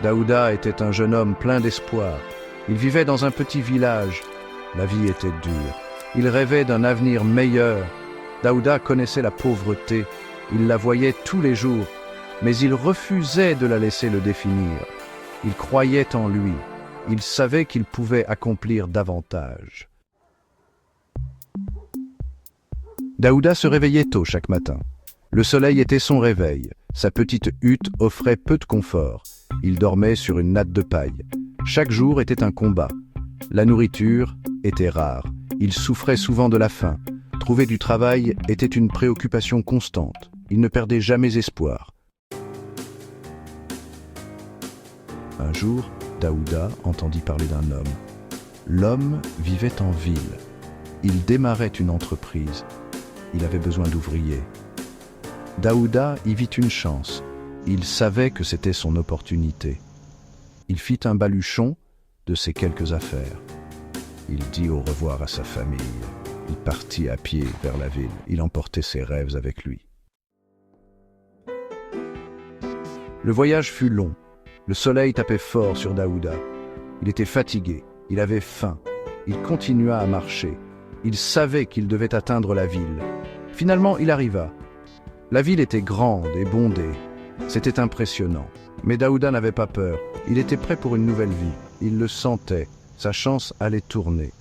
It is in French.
Daouda était un jeune homme plein d'espoir. Il vivait dans un petit village. La vie était dure. Il rêvait d'un avenir meilleur. Daouda connaissait la pauvreté. Il la voyait tous les jours, mais il refusait de la laisser le définir. Il croyait en lui. Il savait qu'il pouvait accomplir davantage. Daouda se réveillait tôt chaque matin. Le soleil était son réveil. Sa petite hutte offrait peu de confort. Il dormait sur une natte de paille. Chaque jour était un combat. La nourriture était rare. Il souffrait souvent de la faim. Trouver du travail était une préoccupation constante. Il ne perdait jamais espoir. Un jour, Daouda entendit parler d'un homme. L'homme vivait en ville. Il démarrait une entreprise. Il avait besoin d'ouvriers. Daouda y vit une chance. Il savait que c'était son opportunité. Il fit un baluchon de ses quelques affaires. Il dit au revoir à sa famille. Il partit à pied vers la ville. Il emportait ses rêves avec lui. Le voyage fut long. Le soleil tapait fort sur Daouda. Il était fatigué. Il avait faim. Il continua à marcher. Il savait qu'il devait atteindre la ville. Finalement, il arriva. La ville était grande et bondée. C'était impressionnant. Mais Daouda n'avait pas peur. Il était prêt pour une nouvelle vie. Il le sentait. Sa chance allait tourner.